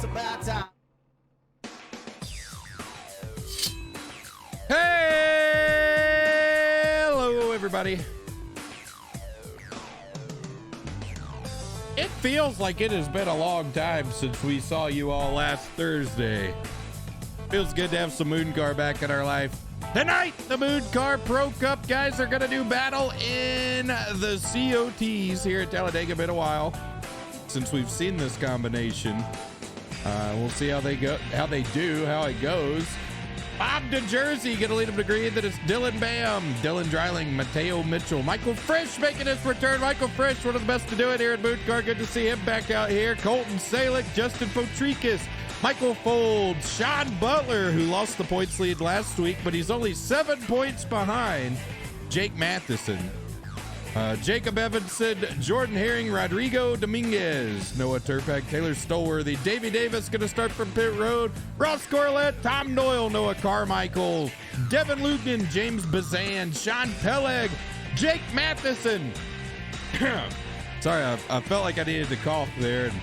It's about time. Hello, everybody. It feels like it has been a long time since we saw you all last Thursday. Feels good to have some Mooncar back in our life. Tonight, the Mooncar Pro Cup guys are gonna do battle in the COTs here at Talladega. Been a while since we've seen this combination. We'll see how they go, how it goes. Bob DeJersey gonna lead him to green. Then it's Dylan Bam, Dylan Dreiling, Mateo Mitchell, Michael Frisch making his return. Michael Frisch, one of the best to do it here at Mooncar. Good to see him back out here. Colton Salick, Justin Potrikis, Michael Folds, Sean Butler, who lost the points lead last week, but he's only 7 points behind Jake Matheson. Jacob Evanson, Jordan Herring, Rodrigo Dominguez, Noah Turpak, Taylor Stolworthy, Davey Davis going to start from pit road, Ross Corlett, Tom Doyle, Noah Carmichael, Devin Lugan, James Bazan, Sean Peleg, Jake Matheson. Sorry, I felt like I needed to cough there, and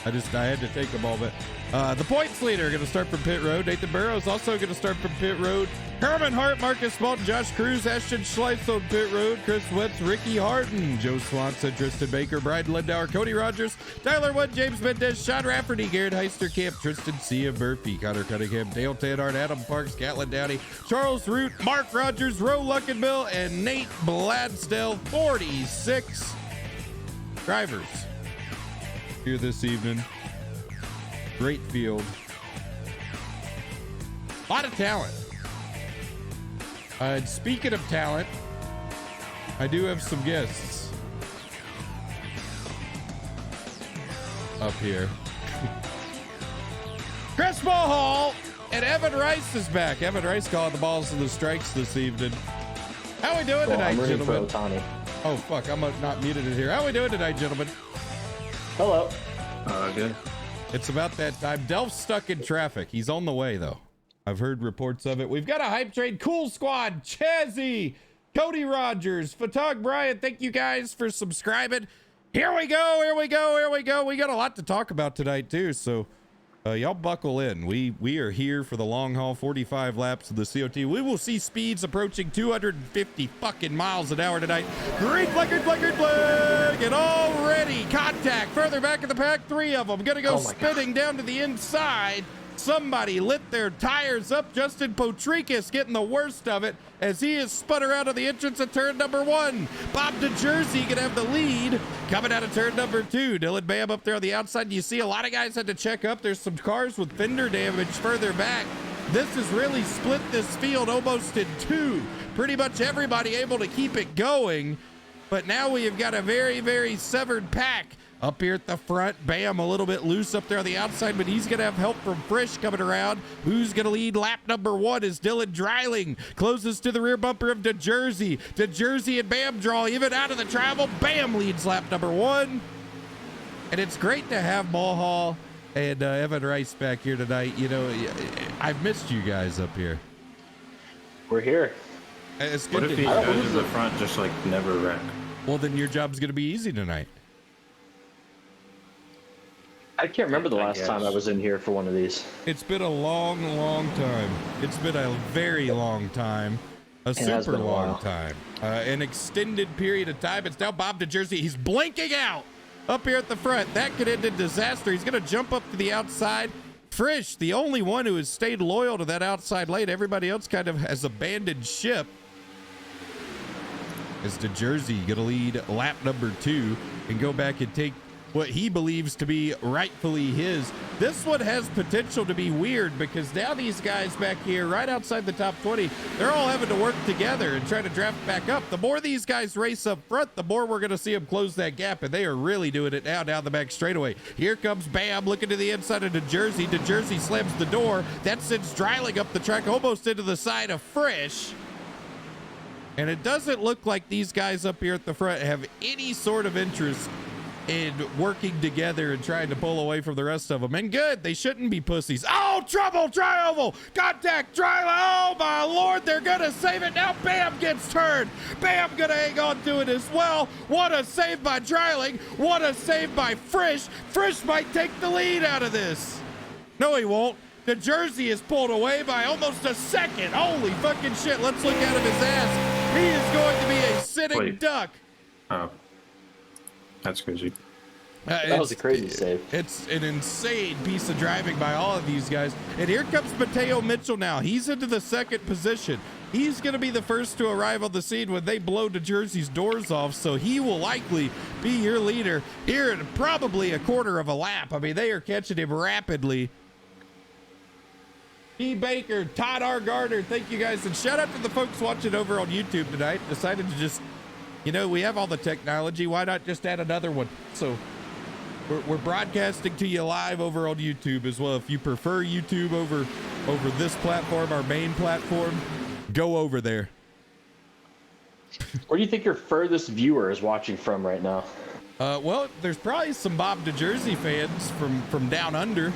I had to take a moment. The points leader going to start from pit road. Nathan Burrows also going to start from pit road. Herman Hart, Marcus Walton, Josh Cruz, Ashton Schleitz on pit road. Chris Wetz, Ricky Harden, Joe Swanson, Tristan Baker, Brian Lindauer, Cody Rogers, Tyler Wood, James Mendez, Sean Rafferty, Garrett Heisterkamp, Tristan Sia Murphy, Connor Cunningham, Dale Tannard, Adam Parks, Gatlin Downey, Charles Root, Mark Rogers, Roe Luckenbill, and Nate Bladsdell. 46 drivers here this evening. Great field. A lot of talent. Speaking of talent, I do have some guests up here. Chris Mulhall and Evan Rice is back. Evan Rice calling the balls and the strikes this evening. How we doing tonight, gentlemen? Oh, fuck, I'm not muted in here. How we doing tonight, gentlemen? Hello. Good. It's about that time. Delph's stuck in traffic. He's on the way, though. I've heard reports of it. We've got a hype train. Cool Squad, Chazzy, Cody Rogers, Fatog Brian. Thank you guys for subscribing. Here we go. Here we go. Here we go. We got a lot to talk about tonight, too. So y'all buckle in. We are here for the long haul, 45 laps of the COT. We will see speeds approaching 250 fucking miles an hour tonight. Green flag, and already contact further back in the pack. 3 of them gonna go spinning down to the inside. Somebody lit their tires up. Justin Potrikis getting the worst of it as he is spun around to the entrance of turn number 1. Bob DeJersey gonna have the lead coming out of turn number 2. Dylan Bam up there on the outside. You see a lot of guys had to check up. There's some cars with fender damage further back. This has really split this field almost in 2. Pretty much everybody able to keep it going. But now we have got a very, very severed pack. Up here at the front, Bam a little bit loose up there on the outside, but he's going to have help from Frisch coming around. Who's going to lead lap number 1 is Dylan Dreiling. Closes to the rear bumper of DeJersey. DeJersey and Bam draw even out of the travel. Bam leads lap number 1. And it's great to have Mulhall and Evan Rice back here tonight. You know, I've missed you guys up here. We're here. It's good. What if these guys in the front just like never wreck? Well, then your job's going to be easy tonight. I can't remember the last time I was in here for one of these. It's been a long, long time. It's been a very long time. A super long time. An extended period of time. It's now Bob DeJersey. He's blinking out up here at the front. That could end in disaster. He's going to jump up to the outside. Frisch, the only one who has stayed loyal to that outside lane. Everybody else kind of has abandoned ship. Is DeJersey going to lead lap number 2 and go back and take what he believes to be rightfully his. This one has potential to be weird because now these guys back here right outside the top 20, they're all having to work together and try to draft back up. The more these guys race up front, the more we're going to see them close that gap, and they are really doing it now down the back straightaway. Here comes Bam looking to the inside of DeJersey. DeJersey slams the door. That sends Dreiling up the track almost into the side of Frisch. And it doesn't look like these guys up here at the front have any sort of interest in working together and trying to pull away from the rest of them. And good, they shouldn't be pussies. Oh, trouble, tri-oval, contact, oh my Lord, they're gonna save it. Now Bam gets turned. Bam gonna hang on to it as well. What a save by Dreiling. What a save by Frisch. Frisch might take the lead out of this. No, he won't. The Jersey is pulled away by almost a second. Holy fucking shit. Let's look out of his ass. He is going to be a sitting duck. Oh, that's crazy. That was a crazy save. It's an insane piece of driving by all of these guys. And here comes Mateo Mitchell now. He's into the second position. He's going to be the first to arrive on the scene when they blow the Jersey's doors off. So he will likely be your leader here in probably a quarter of a lap. I mean, they are catching him rapidly. E. Baker, Todd R. Gardner, thank you guys. And shout out to the folks watching over on YouTube tonight. Decided to just, you know, we have all the technology. Why not just add another one? So we're broadcasting to you live over on YouTube as well. If you prefer YouTube over this platform, our main platform, go over there. Where do you think your furthest viewer is watching from right now? Well, there's probably some Bob to Jersey fans from down under.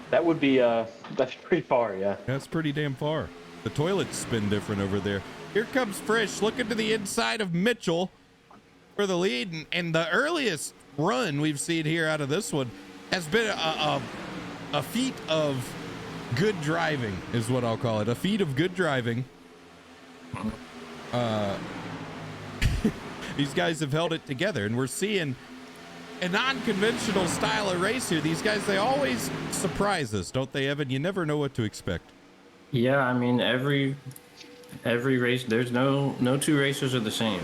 That would be that's pretty far, yeah. That's pretty damn far. The toilets spin different over there. Here comes Frisch looking to the inside of Mitchell for the lead, and the earliest run we've seen here out of this one has been a feat of good driving, is what I'll call it. A feat of good driving. These guys have held it together, and we're seeing a non-conventional style of race here. These guys, they always surprise us, don't they, Evan? You never know what to expect. Yeah, I mean, every race, there's no two races are the same.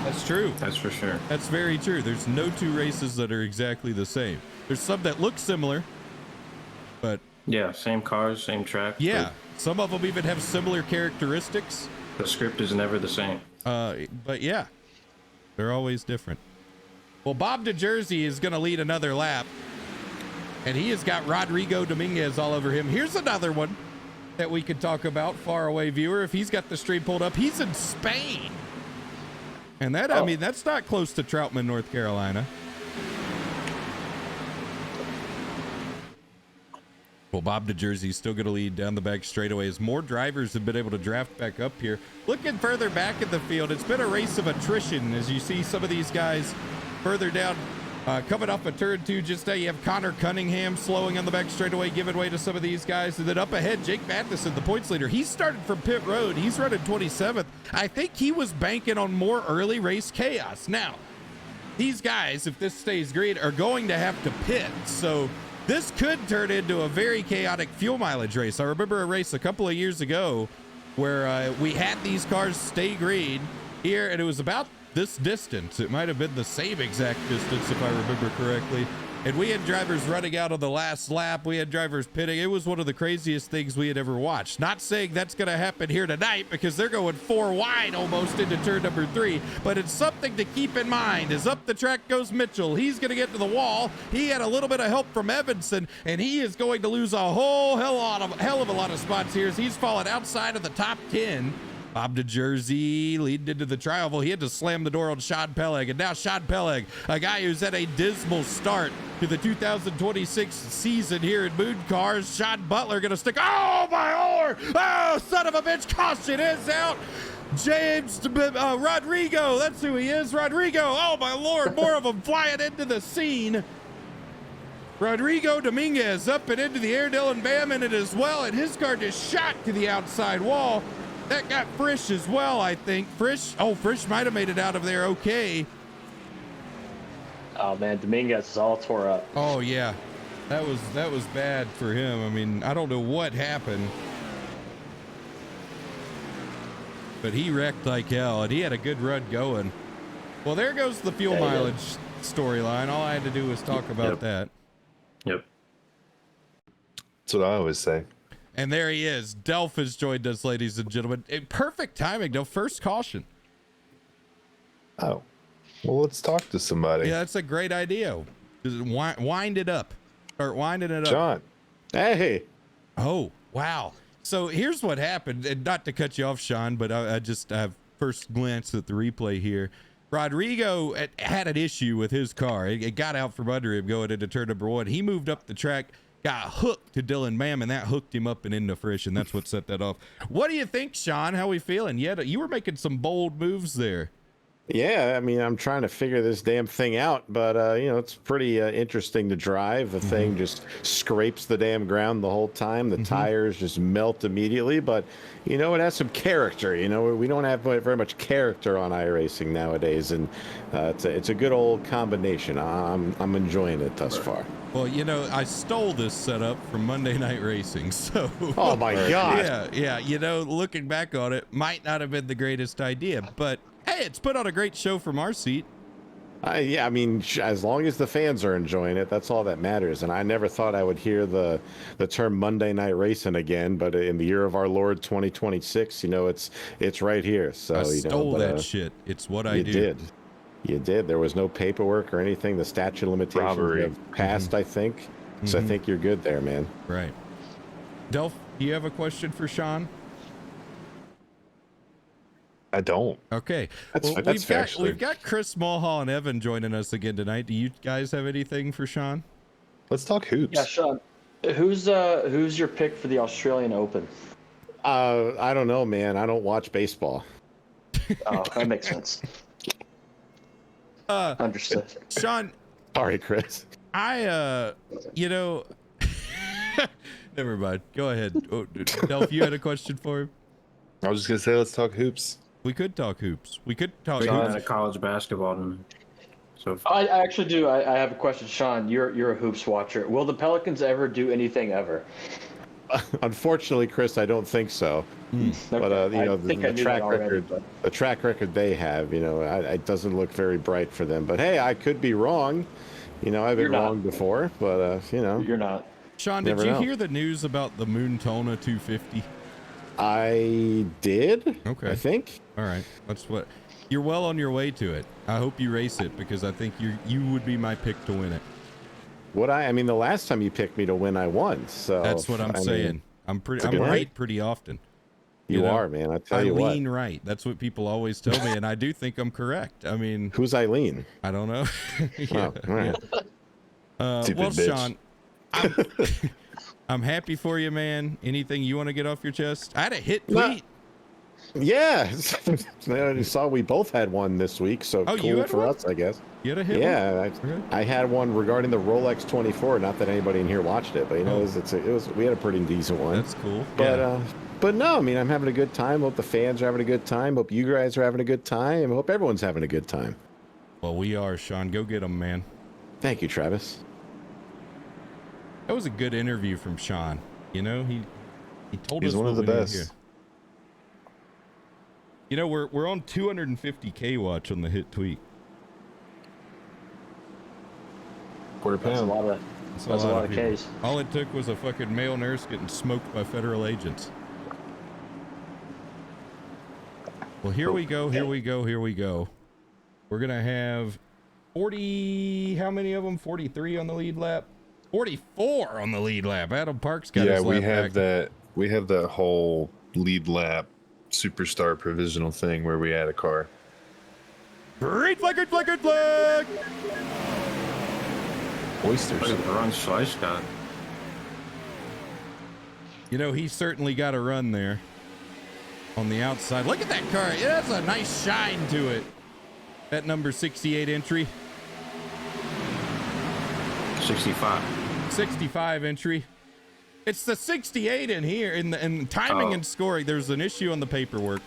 That's true. That's for sure. That's very true. There's no two races that are exactly the same. There's some that look similar, but yeah, same cars, same track. yeah, some of them even have similar characteristics. The script is never the same. But yeah, they're always different. Well, Bob de Jersey is going to lead another lap, and he has got Rodrigo Dominguez all over him. Here's another one that we could talk about, faraway viewer. If he's got the stream pulled up, he's in Spain. And that, I mean, that's not close to Troutman, North Carolina. Well, Bob de Jersey's still going to lead down the back straightaway as more drivers have been able to draft back up here. Looking further back in the field, it's been a race of attrition as you see some of these guys further down, coming off a turn two. Just now you have Connor Cunningham slowing on the back straightaway, giving way to some of these guys. And then up ahead, Jake Matheson, the points leader. He started from pit road. He's running 27th. I think he was banking on more early race chaos. Now, these guys, if this stays green, are going to have to pit. So this could turn into a very chaotic fuel mileage race. I remember a race a couple of years ago where we had these cars stay green here, and it was about this distance. It might have been the same exact distance if I remember correctly. And we had drivers running out on the last lap. We had drivers pitting. It was one of the craziest things we had ever watched. Not saying that's going to happen here tonight because they're going 4 wide almost into turn number 3, but it's something to keep in mind. As up the track goes Mitchell. He's going to get to the wall. He had a little bit of help from Evanson, and he is going to lose a whole hell of a lot of spots here as he's fallen outside of the top 10. Bob de Jersey leading into the trial. He had to slam the door on Sean Peleg. And now Sean Peleg, a guy who's had a dismal start to the 2026 season here in Mooncar. Sean Butler going to stick. Oh, my lord. Oh, son of a bitch. Caution is out. James Rodrigo. That's who he is. Rodrigo. Oh, my lord. More of them flying into the scene. Rodrigo Dominguez up and into the air. Dylan Bam in it as well. And his car just shot to the outside wall. That got Frisch as well, I think. Frisch might have made it out of there okay. Oh man, Dominguez is all tore up. Oh yeah, that was bad for him. I mean, I don't know what happened, but he wrecked like hell, and he had a good run going. Well, there goes the fuel mileage storyline. All I had to do was talk about that. Yep. That's what I always say. And there he is. Delph has joined us, ladies and gentlemen. Perfect timing, though. First caution. Oh, well, let's talk to somebody. Yeah, that's a great idea. Just wind it up. Start winding it up. John. Hey. Oh, wow. So here's what happened. And not to cut you off, Sean, but I just have first glance at the replay here. Rodrigo had an issue with his car. It got out from under him going into turn number 1. He moved up the track, got hooked to Dylan Bam, and that hooked him up and into Frisch, and that's what set that off. What do you think, Sean? How we feeling? You were making some bold moves there. Yeah, I mean, I'm trying to figure this damn thing out, but it's pretty interesting to drive. The thing just scrapes the damn ground the whole time. The tires just melt immediately, but it has some character. We don't have very much character on iRacing nowadays, and it's a good old combination. I'm enjoying it thus far. Well, I stole this setup from Monday Night Racing, so. Oh my God. Yeah. Looking back on it, might not have been the greatest idea, but hey, it's put on a great show from our seat. Yeah, I mean, as long as the fans are enjoying it, that's all that matters. And I never thought I would hear the term Monday Night Racing again, but in the year of our Lord 2026, it's right here. So I stole that shit. It's what I do. You did. There was no paperwork or anything. The statute of limitations have passed, I think. So I think you're good there, man. Right. Delph, do you have a question for Sean? I don't. Okay. That's fair, we've got Chris Mulhall and Evan joining us again tonight. Do you guys have anything for Sean? Let's talk hoops. Yeah, Sean. Who's your pick for the Australian Open? I don't know, man. I don't watch baseball. Oh, that makes sense. Understood. Sean. Sorry, Chris. Never mind. Go ahead. Delph, you had a question for him? I was just gonna say, let's talk hoops. We could talk hoops. We could talk We're hoops. at a college basketball tournament. So I actually do. I have a question, Sean. You're a hoops watcher. Will the Pelicans ever do anything ever? Unfortunately, Chris, I don't think so. But the track record they have, it doesn't look very bright for them. But hey, I could be wrong. I've been wrong before, but You're not. Sean, did you hear the news about the Mooncar 250? I did. Okay. I think. All right. That's what. You're well on your way to it. I hope you race it because I think you would be my pick to win it. I mean, the last time you picked me to win, I won. So that's what I'm saying. I'm right pretty often. You are, man. I tell you what. I lean right. That's what people always tell me, and I do think I'm correct. I mean, who's Eileen? I don't know. Yeah. Oh, all right. Well, bitch. Sean, I'm happy for you, man. Anything you want to get off your chest? I had a hit tweet. Yeah. I saw we both had one this week, so cool for us, I guess. You had a hit? Yeah, I had one regarding the Rolex 24. Not that anybody in here watched it, but it was we had a pretty decent one. That's cool. But no, I mean, I'm having a good time. Hope the fans are having a good time. Hope you guys are having a good time. Hope everyone's having a good time. Well, we are, Sean. Go get them, man. Thank you, Travis. That was a good interview from Sean. He told us he's one of the best. We're on 250K watch on the hit tweet. That's a lot of Ks. All it took was a fucking male nurse getting smoked by federal agents. Well, here we go. We're going to have 40, how many of them? 43 on the lead lap? 44 on the lead lap. Adam Parks got his lap back. We have that whole lead lap superstar provisional thing where we add a car. Green flag, green flag, green flag! Oysters. Look at the run Slice got. He's certainly got a run there on the outside. Look at that car. It has a nice shine to it. That number 68 entry. 65 entry. It's the 68 in here. In timing and scoring, there's an issue on the paperwork.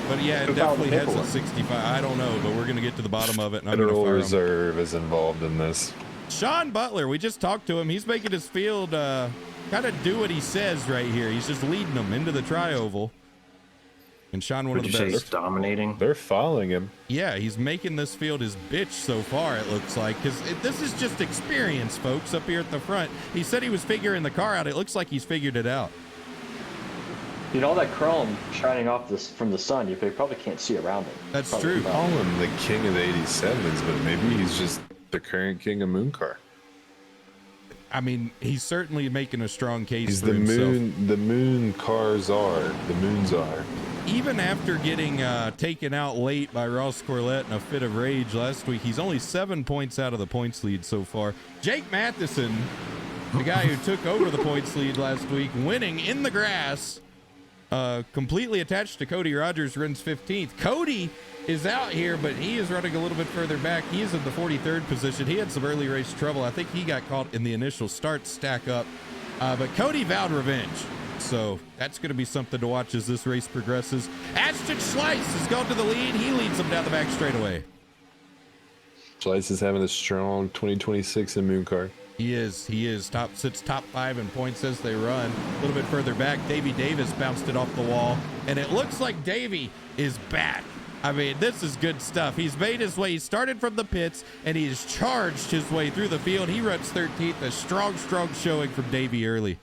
But yeah, it definitely has a 65. I don't know, but we're going to get to the bottom of it. And Federal Reserve is involved in this. Sean Butler, we just talked to him. He's making his field kind of do what he says right here. He's just leading them into the tri-oval. And Sean, one of the best. He's dominating. They're following him. Yeah, he's making this field his bitch so far, it looks like. Because this is just experience, folks, up here at the front. He said he was figuring the car out. It looks like he's figured it out. All that chrome shining off from the sun, you probably can't see around it. That's true. Call him the king of the 87s, but maybe he's just the current king of Mooncar. I mean, he's certainly making a strong case he's for the himself. The moon cars are. The moons are. Even after getting taken out late by Ross Corlett in a fit of rage last week, he's only 7 points out of the points lead so far. Jake Matheson, the guy who took over the points lead last week, winning in the grass. completely attached to Cody Rogers, runs 15th. Cody is out here, but he is running a little bit further back. He is in the 43rd position. He had some early race trouble. I think he got caught in the initial start stack up, but Cody vowed revenge. So that's going to be something to watch as this race progresses. Ashton Schleiss has gone to the lead. He leads them down the back straightaway. Schleiss is having a strong 2026 in Mooncar. He is sits top 5 in points as they run. A little bit further back, Davey Davis bounced it off the wall, and it looks like Davey is back. I mean, this is good stuff. He's made his way. He started from the pits, and he has charged his way through the field. He runs 13th. A strong showing from Davey early.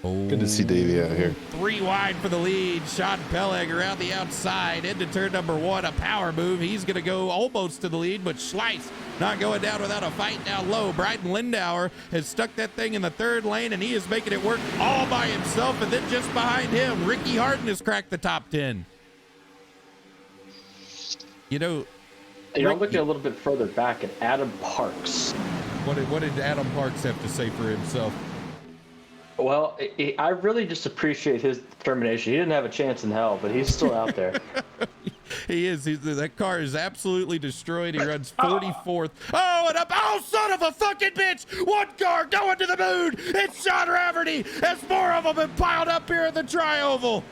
Oh, Good to see Davey out here. 3 wide for the lead. Sean Peleg around the outside into turn number 1. A power move. He's going to go almost to the lead, but Schleiss not going down without a fight down low. Bryden Lindauer has stuck that thing in the 3rd lane, and he is making it work all by himself. And then just behind him, Ricky Harden has cracked the top 10. You know, You're looking a little bit further back at Adam Parks. what did Adam Parks have to say for himself? Well, I really just appreciate his determination. He didn't have a chance in hell, but he's still out there. He is. That car is absolutely destroyed. He runs 44th. Oh, and up. Oh, son of a fucking bitch. 1 car going to the moon. It's Sean Rafferty as more of them have piled up here in the tri-oval.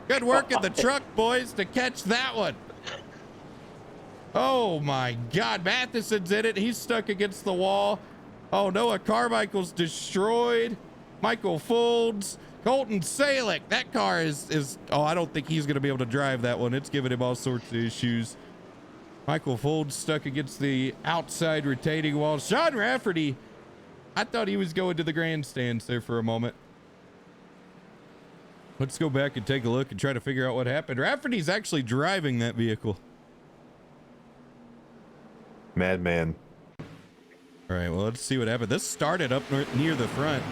Good work in the truck, boys, to catch that one. Oh, my God. Matheson's in it. He's stuck against the wall. Oh, Noah Carmichael's destroyed. Michael Folds. Colton Salick. That car is oh, I don't think he's going to be able to drive that one. It's giving him all sorts of issues. Michael Folds stuck against the outside retaining wall. Sean Rafferty, I thought he was going to the grandstands there for a moment. Let's go back and take a look and try to figure out what happened. Rafferty's actually driving that vehicle. Madman. All right, well, let's see what happened. This started up near the front.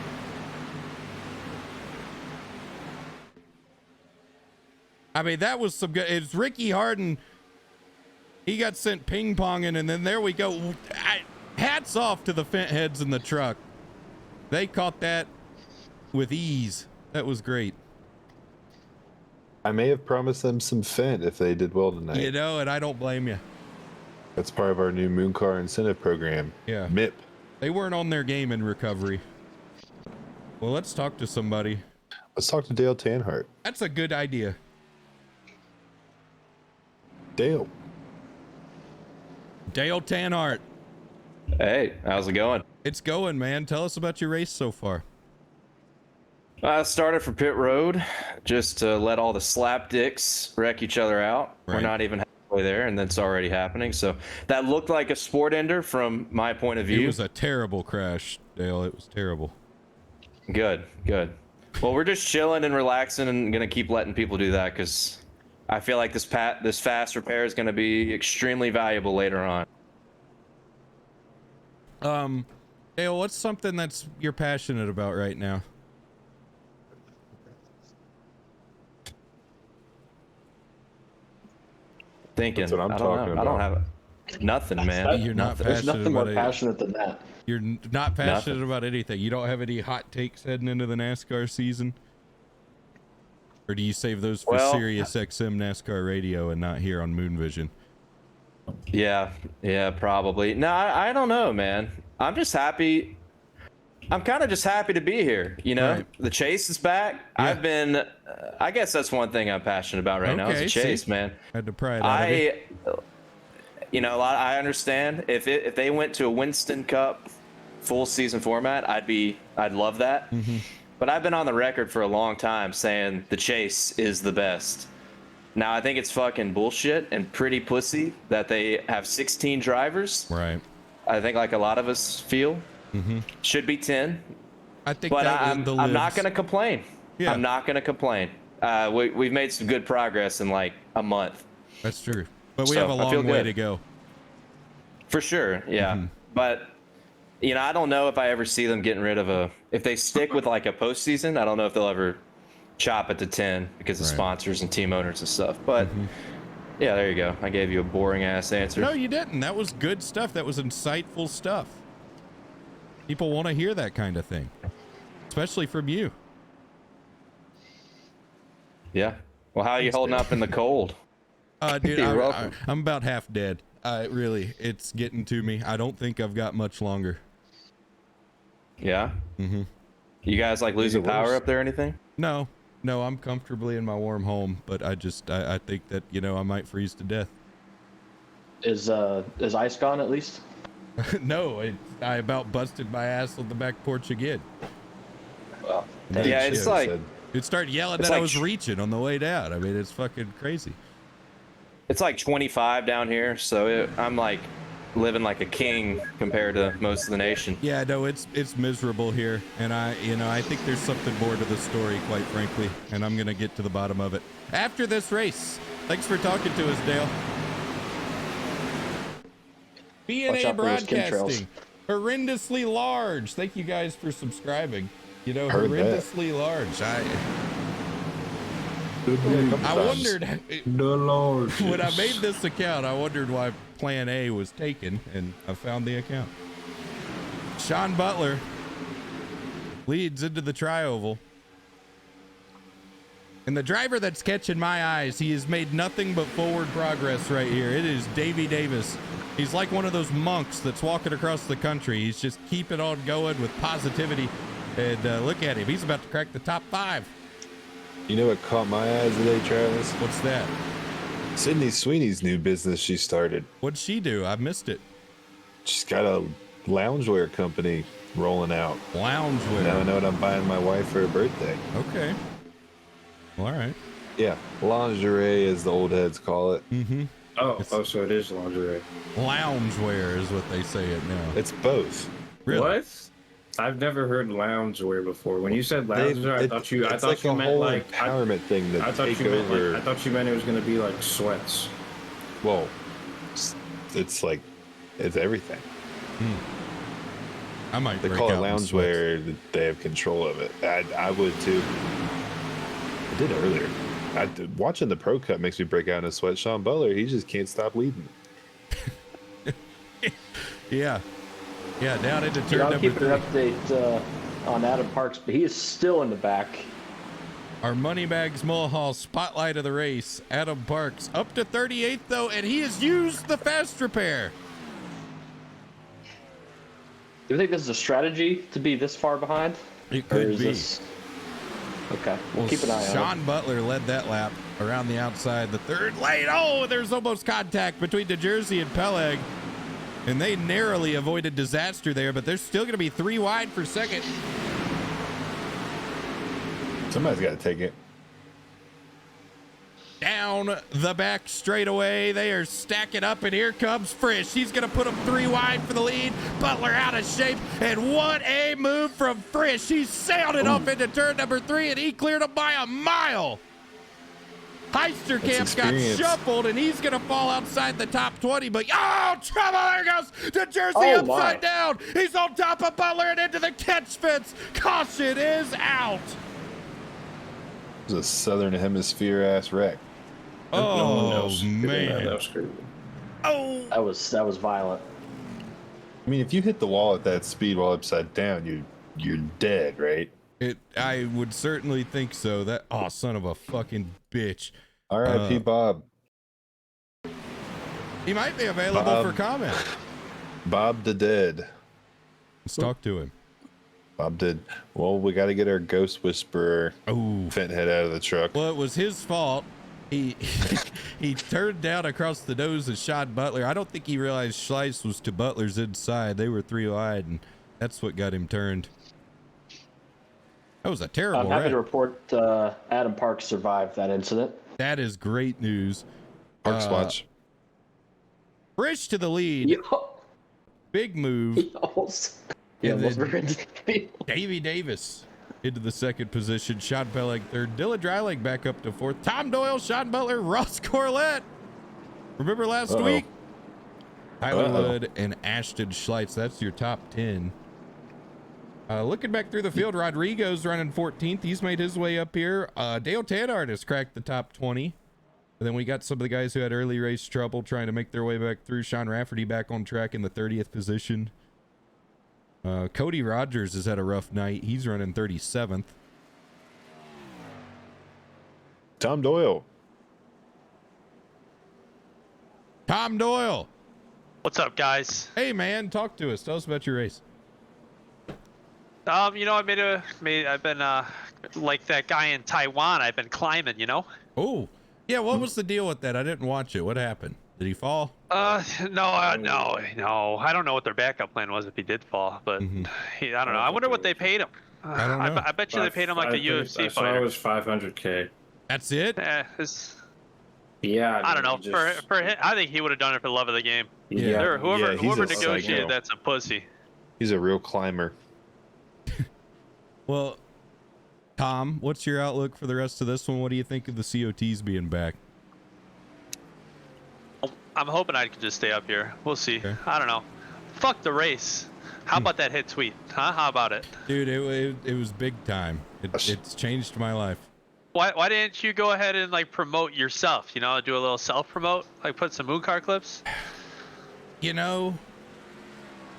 I mean, that was some good. It's Ricky Harden. He got sent ping-ponging, and then there we go. Hats off to the fent heads in the truck. They caught that with ease. That was great. I may have promised them some Fent if they did well tonight. You know, and I don't blame you. That's part of our new Mooncar incentive program. Yeah. MIP. They weren't on their game in recovery. Well, let's talk to somebody. Let's talk to Dale Tanhart. That's a good idea. Dale. Dale Tanhart. Hey, how's it going? It's going, man. Tell us about your race so far. I started from pit road just to let all the slapdicks wreck each other out. Right. We're not even halfway there, and that's already happening. So that looked like a sport ender from my point of view. It was a terrible crash, Dale. It was terrible. Good. Well, we're just chilling and relaxing and going to keep letting people do that because I feel like this fast repair is going to be extremely valuable later on. Dale, what's something that's you're passionate about right now? Thinking. That's what I'm I don't talking know. I don't about. have nothing, man. You're not There's passionate nothing more about it. passionate than that. You're not passionate Nothing. about anything. You don't have any hot takes heading into the NASCAR season? Or do you save those for Well, Sirius XM NASCAR radio and not here on Moon Vision? Yeah, probably. No, I don't know, man. I'm just happy. I'm kind of just happy to be here. You know, Right. The chase is back. Yeah. I've been, I guess that's one thing I'm passionate about right now is the chase, see? man. Had to pry it out of you. I understand if they went to a Winston Cup full season format, I'd love that. Mm-hmm. But I've been on the record for a long time saying the chase is the best. Now I think it's fucking bullshit and pretty pussy that they have 16 drivers. Right. I think like a lot of us feel. Mm-hmm. Should be 10. I think But that was I'm the not libs. going to complain. Yeah. I'm not going to complain. We've made some good progress in like a month. That's true. But we So, have a I feel long way good. to go. For sure, yeah. Mhm. But, I don't know if I ever see them getting rid of if they stick with like a postseason, I don't know if they'll ever chop it to 10 because of Right. sponsors and team owners and stuff. But, yeah, there you go. I gave you a boring ass answer. No, you didn't. That was good stuff. That was insightful stuff. People want to hear that kind of thing, especially from you. Yeah. Well, how are you holding up in the cold? Dude, You're welcome. I'm about half dead. Really, it's getting to me. I don't think I've got much longer. Yeah. Mm-hmm. You guys like losing power up there or anything? No, I'm comfortably in my warm home, but I think that, you know, I might freeze to death. Is ice gone at least? No, I about busted my ass on the back porch again. Well, Yeah, it's like It started yelling It's that I like was reaching on the way down. I mean, it's fucking crazy. it's like 25 down here, so I'm like living like a king compared to most of the nation. Yeah, no, it's miserable here, and I think there's something more to the story, quite frankly, and I'm gonna get to the bottom of it after this race. Thanks for talking to us, Dale. BNA Broadcasting, horrendously large. Thank you guys for subscribing. You know, horrendously large. I wondered when I made this account. I wondered why Plan A was taken, and I found the account. Sean Butler leads into the tri-oval. And the driver that's catching my eyes, he has made nothing but forward progress right here. It is Davey Davis. He's like one of those monks that's walking across the country. He's just keeping on going with positivity. And look at him. He's about to crack the top 5. You know what caught my eyes today, Travis? What's that? Sydney Sweeney's new business she started. What'd she do? I missed it. She's got a loungewear company rolling out. Loungewear. Now I know what I'm buying my wife for her birthday. Okay. All right. Yeah, lingerie, as the old heads call it. Mm-hmm. Oh, so it is lingerie. Loungewear is what they say it now. It's both. Really? What? I've never heard loungewear before. When you said loungewear, I thought you meant whole like empowerment thing that I thought take you meant over. like, I thought you meant it was gonna be like sweats. Well, it's like it's everything. I might. They break call it out in loungewear. They have control of it. I would too. I did earlier. Watching the Pro Cup makes me break out in a sweat. Sean Butler, he just can't stop leading. Yeah. Yeah, down into turn I'll number keep 3. an update on Adam Parks, but he is still in the back. Our Moneybags Mulhall spotlight of the race, Adam Parks, up to 38th though, and he has used the fast repair. Do you think this is a strategy to be this far behind? It Or could is be. this... Okay, we'll keep an eye on it. Sean Butler led that lap around the outside, the third lane. Oh, there's almost contact between the Jersey and Peleg. And they narrowly avoided disaster there, but they're still going to be 3 wide for second. Somebody's got to take it. Down the back straightaway, they are stacking up, and here comes Frisch. He's going to put them 3 wide for the lead. Butler out of shape, and what a move from Frisch. He sailed it off into turn number 3, and he cleared him by a mile. Heisterkamp got shuffled, and he's going to fall outside the top 20, but oh, trouble, there goes the Jersey upside down. He's on top of Butler and into the catch fence. Caution is out. It was a Southern Hemisphere ass wreck. Oh, man. That was crazy. Oh, That was violent. I mean, if you hit the wall at that speed while upside down, you're dead, right? I would certainly think so. That son of a fucking bitch. R.I.P. Bob. He might be available for comment. Bob the Dead. Let's talk to him. Bob did. Well, we got to get our Ghost Whisperer vent head out of the truck. Well, it was his fault. He he turned down across the nose of Sean Butler. I don't think he realized Schleiss was to Butler's inside. They were 3 wide, and that's what got him turned. That was a terrible I'm happy wreck. to report Adam Parks survived that incident. That is great news. Parks watch. Frisch to the lead. Yo, Big move. he almost ran into the field. Davey Davis into the second position. Sean Peleg third. Dylan Dreiling back up to fourth. Tom Doyle, Sean Butler, Ross Corlett. Remember last week? Tyler Wood and Ashton Schleitz. That's your top 10. Looking back through the field, Rodrigo's running 14th. He's made his way up here. Dale Tannard has cracked the top 20. And then we got some of the guys who had early race trouble trying to make their way back through. Sean Rafferty back on track in the 30th position. Cody Rogers has had a rough night. He's running 37th. Tom Doyle. Tom Doyle. What's up, guys? Hey, man, talk to us. Tell us about your race. I've been like that guy in Taiwan. I've been climbing, Oh, yeah. What was the deal with that? I didn't watch it. What happened? Did he fall? No. I don't know what their backup plan was if he did fall, but I don't know. I wonder what they paid him. I don't know. I bet you they paid him like a UFC I saw fighter. it was 500K. That's it? Yeah. I don't know. For him, I think he would have done it for the love of the game. Yeah. Whoever he's a negotiated psycho. that's a pussy. He's a real climber. Well, Tom, what's your outlook for the rest of this one? What do you think of the COTs being back? I'm hoping I can just stay up here. We'll see. Okay. I don't know. Fuck the race. How about that hit tweet? Huh? How about it? Dude, it was big time. It's changed my life. Why didn't you go ahead and like promote yourself? Do a little self promote, like put some Mooncar clips. You know,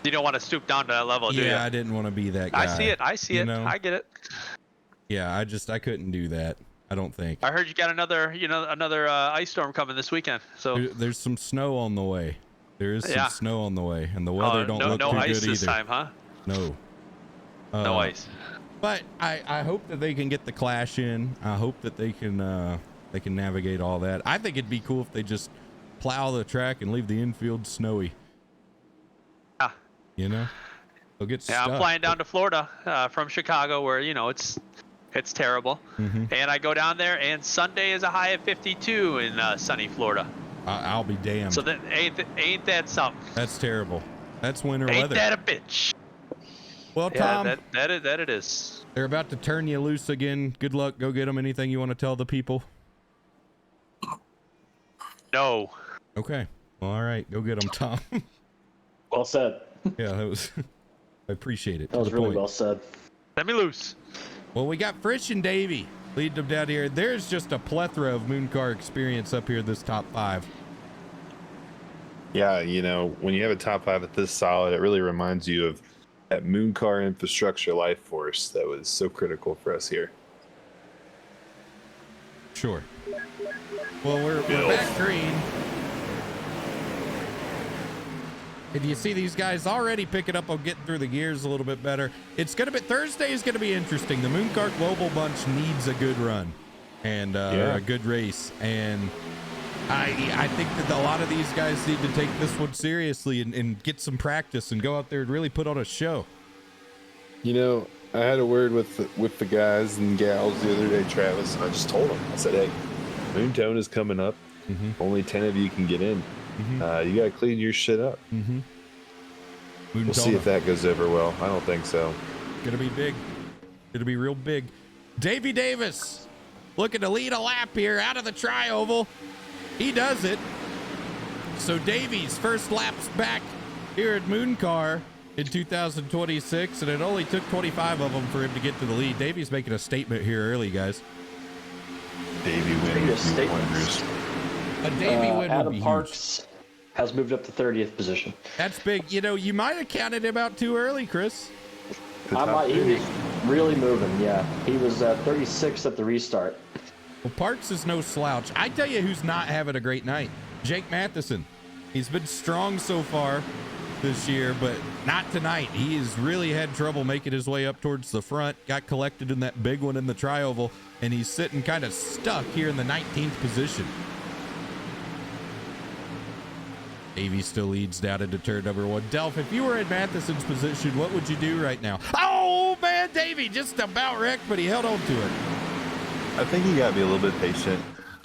You don't want to stoop down to that level, do you? yeah, I didn't want to be that guy. I see it. know? I get it. Yeah, I couldn't do that. I don't think. I heard you got another ice storm coming this weekend. So There's some snow on the way. There is some Yeah. snow on the way, and the weather don't look no too ice good this either. time, huh? No. No ice. But I hope that they can get the clash in. I hope that they can navigate all that. I think it'd be cool if they just plow the track and leave the infield snowy. Yeah. They'll get Yeah, stuck. I'm flying down to Florida from Chicago, where it's terrible. Mhm. And I go down there, and Sunday is a high of 52 in sunny Florida. I'll be damned. So that ain't that something? That's terrible. That's winter Ain't weather. that a bitch? Well, Yeah, Tom, that it is. they're about to turn you loose again. Good luck. Go get them. Anything you want to tell the people? No. Okay. Well, all right. Go get them, Tom. Well said. Yeah, that was. I appreciate it. That was really well said. Let me loose. Well, we got Frisch and Davey leading them down here. There's just a plethora of Mooncar experience up here. This top 5. Yeah, when you have a top 5 that's this solid, it really reminds you of that Mooncar infrastructure life force that was so critical for us here. Sure. Well, we're back green. And you see these guys already picking up on getting through the gears a little bit better. Thursday is gonna be interesting. The Mooncar Global Bunch needs a good run and a good race. And I think that a lot of these guys need to take this one seriously and get some practice and go out there and really put on a show. I had a word with the guys and gals the other day, Travis, and I just told them. I said, hey, Moontone is coming up. Only 10 of you can get in. You got to clean your shit up. We'll see if that goes over well. I don't think so. Gonna be big. It'll be real big. Davey Davis looking to lead a lap here out of the tri-oval. He does it. So Davey's first lap's back here at Mooncar in 2026, and it only took 25 of them for him to get to the lead. Davey's making a statement here early, guys. Davey win. Wonders. A Davey win would Adam be Parks has moved up to 30th position. huge. That's big. You might have counted him out too early, Chris. He was really moving, yeah. He was 36 at the restart. Well, Parks is no slouch. I tell you who's not having a great night. Jake Matheson. He's been strong so far this year, but not tonight. He has really had trouble making his way up towards the front. Got collected in that big one in the tri-oval, and he's sitting kind of stuck here in the 19th position. Davey still leads down into turn number 1. Delph, if you were in Matheson's position, what would you do right now? Oh, man, Davey just about wrecked, but he held on to it. I think you got to be a little bit patient.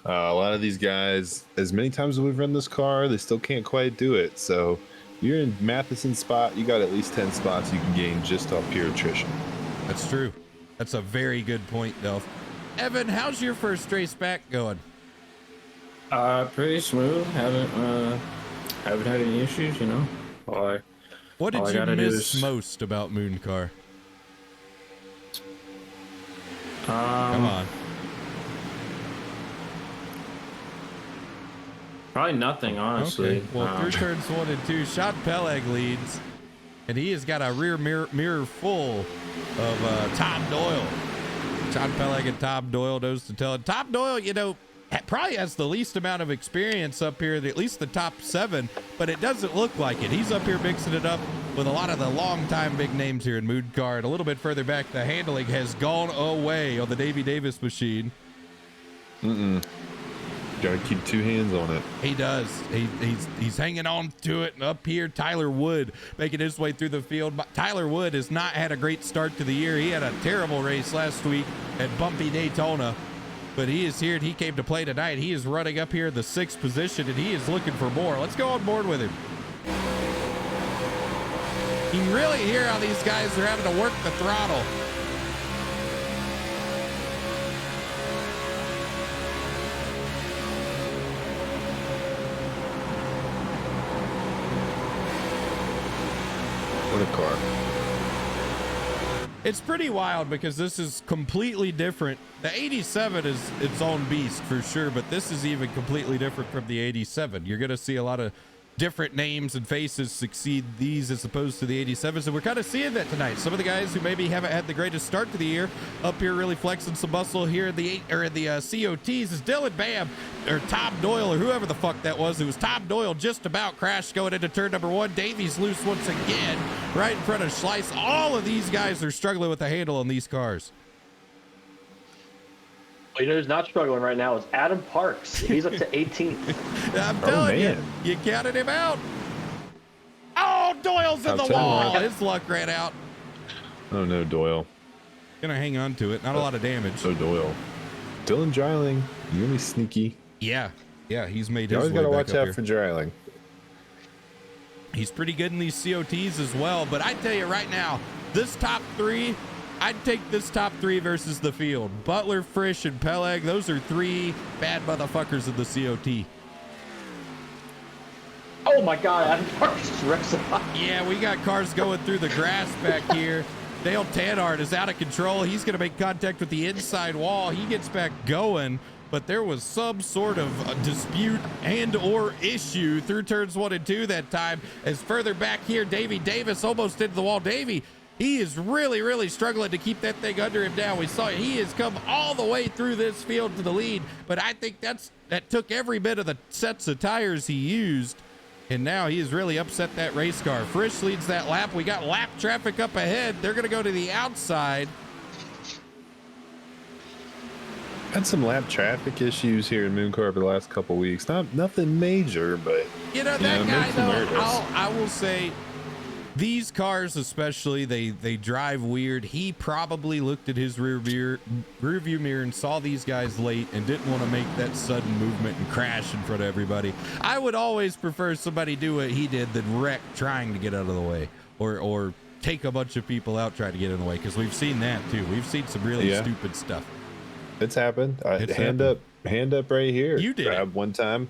A lot of these guys, as many times as we've run this car, they still can't quite do it. So you're in Matheson's spot, you got at least 10 spots you can gain just off pure attrition. That's true. That's a very good point, Delph. Evan, how's your first race back going? Pretty smooth. Haven't had any issues, What did all I you gotta do miss is- most about Mooncar? Come Come on. Probably nothing, honestly. Okay. Well, through turns 1 and 2, Sean Peleg leads. and he has got a rear mirror full of Tom Doyle. John Peleg and Tom Doyle knows to tell. And Tom Doyle, you know, probably has the least amount of experience up here, at least the top 7, but it doesn't look like it. He's up here mixing it up with a lot of the long-time big names here in Mooncar. And a little bit further back, the handling has gone away on the Davey Davis machine. Gotta keep 2 hands on it. He does. He's hanging on to it. And up here, Tyler Wood making his way through the field. But Tyler Wood has not had a great start to the year. He had a terrible race last week at Bumpy Daytona. But he is here and he came to play tonight. He is running up here in the 6th position and he is looking for more. Let's go on board with him. You can really hear how these guys are having to work the throttle. What a car. It's pretty wild because this is completely different. The 87 is its own beast for sure, but this is even completely different from the 87. You're going to see a lot of different names and faces succeed these as opposed to the 87s, and we're kind of seeing that tonight. Some of the guys who maybe haven't had the greatest start to the year up here really flexing some muscle here in the COTs is Dylan Bam or Tom Doyle or whoever the fuck that was. It was Tom Doyle just about crashed going into turn number 1. Davies loose once again right in front of Schleiss. All of these guys are struggling with the handle on these cars. You know who's not struggling right now is Adam Parks. He's up to 18th. I'm telling you, you counted him out. Oh, Doyle's in the wall. His luck ran out. Oh no, Doyle. Gonna hang on to it. Not a lot of damage. So Doyle. Dylan Dreiling, you're gonna be sneaky. Yeah, he's made You his always way gotta back watch up out here. for Dreiling. He's pretty good in these COTs as well. But I tell you right now, this top 3, I'd take this top 3 versus the field. Butler, Frisch, and Peleg. Those are 3 bad motherfuckers in the COT. Oh my God, Adam Parks wrecks it. Yeah, we got cars going through the grass back here. Dale Tanhart is out of control. He's going to make contact with the inside wall. He gets back going, but there was some sort of a dispute and or issue through turns 1 and 2 that time. As further back here, Davey Davis almost into the wall. Davey, he is really, really struggling to keep that thing under him now. We saw he has come all the way through this field to the lead, but I think that took every bit of the sets of tires he used. And now he has really upset that race car. Frisch leads that lap. We got lap traffic up ahead. They're going to go to the outside. Had some lap traffic issues here in Mooncar over the last couple weeks. Nothing major, but You know, that guy, makes me nervous. though, I will say, these cars especially, they drive weird. He probably looked at his rear view mirror and saw these guys late and didn't want to make that sudden movement and crash in front of everybody. I would always prefer somebody do what he did than wreck trying to get out of the way or take a bunch of people out trying to get in the way, because we've seen that too. We've seen some really stupid stuff. It's happened. It's hand up right here. You did it. One time.